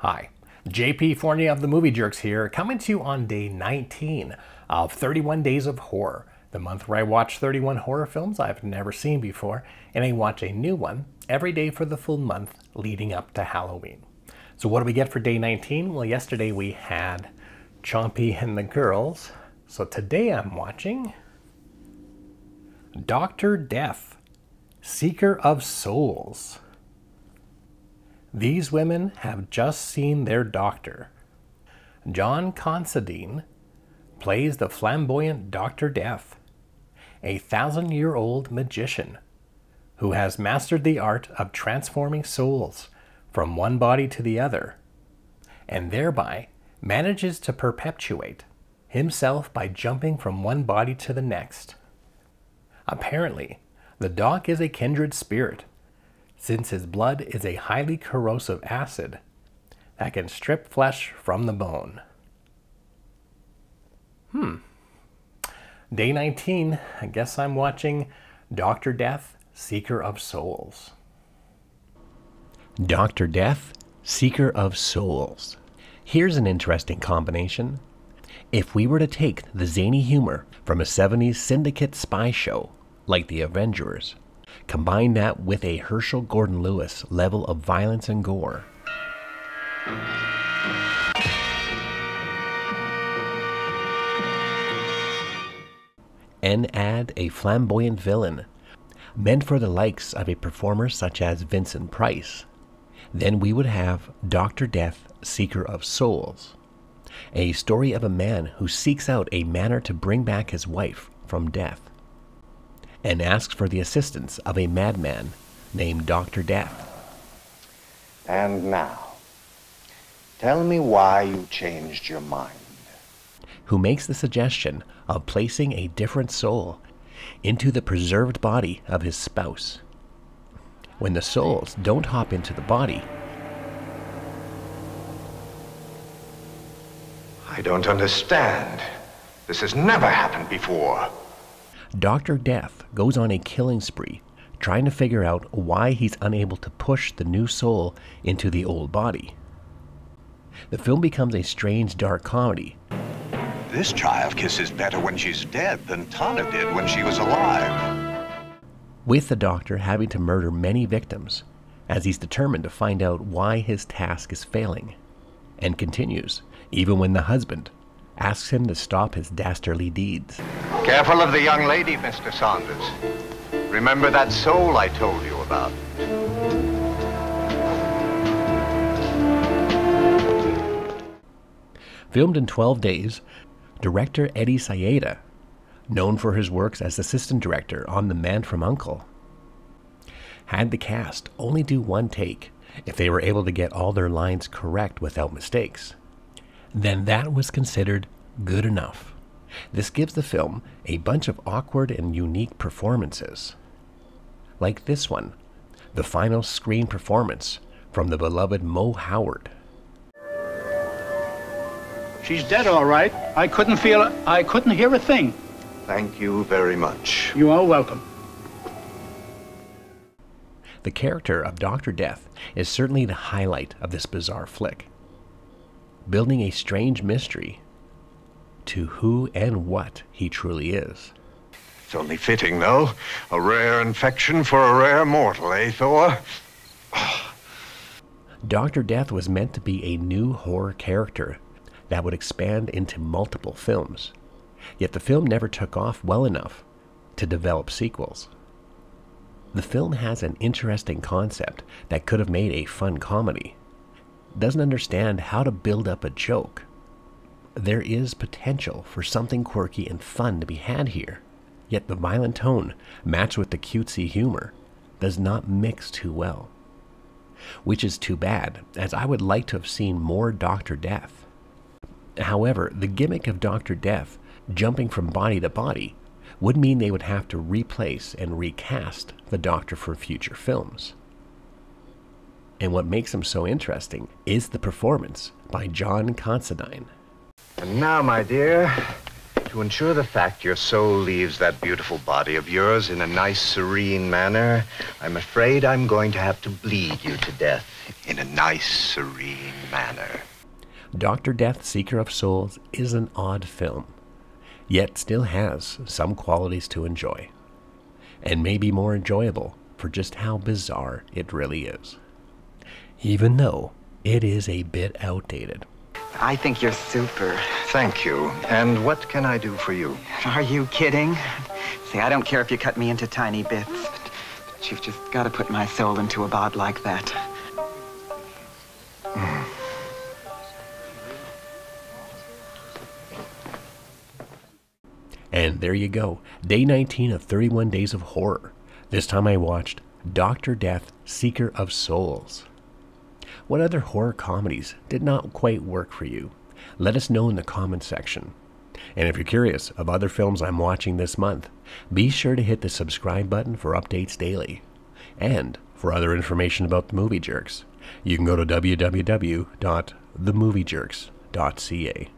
Hi, JP Fournier of the Movie Jerks here, coming to you on day 19 of 31 Days of Horror, the month where I watch 31 horror films I've never seen before, and I watch a new one every day for the full month leading up to Halloween. So what do we get for day 19? Well, yesterday we had Chompy and the Girls, so today I'm watching Dr. Death, Seeker of Souls. These women have just seen their doctor. John Considine plays the flamboyant Dr. Death, a 1,000-year-old magician who has mastered the art of transforming souls from one body to the other, and thereby manages to perpetuate himself by jumping from one body to the next. Apparently, the doc is a kindred spirit, since his blood is a highly corrosive acid that can strip flesh from the bone. Day 19, I guess I'm watching Dr. Death, Seeker of Souls. Dr. Death, Seeker of Souls. Here's an interesting combination. If we were to take the zany humor from a 70s syndicate spy show, like The Avengers, combine that with a Herschel Gordon Lewis level of violence and gore, and add a flamboyant villain meant for the likes of a performer such as Vincent Price, then we would have Dr. Death, Seeker of Souls, a story of a man who seeks out a manner to bring back his wife from death, and asks for the assistance of a madman named Dr. Death. And now, tell me why you changed your mind. Who makes the suggestion of placing a different soul into the preserved body of his spouse. When the souls don't hop into the body, I don't understand. This has never happened before. Dr. Death goes on a killing spree, trying to figure out why he's unable to push the new soul into the old body. The film becomes a strange dark comedy. This child kisses better when she's dead than Tana did when she was alive. With the doctor having to murder many victims, as he's determined to find out why his task is failing, and continues even when the husband asks him to stop his dastardly deeds. Careful of the young lady, Mr. Saunders. Remember that soul I told you about. Filmed in 12 days, director Eddie Sayeda, known for his works as assistant director on The Man from U.N.C.L.E., had the cast only do one take if they were able to get all their lines correct without mistakes. Then that was considered good enough. This gives the film a bunch of awkward and unique performances. Like this one, the final screen performance from the beloved Mo Howard. She's dead, all right. I couldn't hear a thing. Thank you very much. You are welcome. The character of Dr. Death is certainly the highlight of this bizarre flick, building a strange mystery to who and what he truly is. It's only fitting, though. A rare infection for a rare mortal, eh, Thor? Dr. Death was meant to be a new horror character that would expand into multiple films, yet the film never took off well enough to develop sequels. The film has an interesting concept that could have made a fun comedy. Doesn't understand how to build up a joke. There is potential for something quirky and fun to be had here, yet the violent tone, matched with the cutesy humor, does not mix too well. Which is too bad, as I would like to have seen more Dr. Death. However, the gimmick of Dr. Death jumping from body to body would mean they would have to replace and recast the Doctor for future films. And what makes him so interesting is the performance by John Considine. And now, my dear, To ensure the fact your soul leaves that beautiful body of yours in a nice, serene manner, I'm afraid I'm going to have to bleed you to death in a nice, serene manner. Dr. Death, Seeker of Souls is an odd film, yet still has some qualities to enjoy, and may be more enjoyable for just how bizarre it really is, even though it is a bit outdated. I think you're super. Thank you. And what can I do for you? Are you kidding? See, I don't care if you cut me into tiny bits, but you've just got to put my soul into a bod like that. And there you go, day 19 of 31 Days of Horror. This time I watched Dr. Death, Seeker of Souls. What other horror comedies did not quite work for you? Let us know in the comments section. And if you're curious of other films I'm watching this month, be sure to hit the subscribe button for updates daily. And for other information about the Movie Jerks, you can go to www.themoviejerks.ca.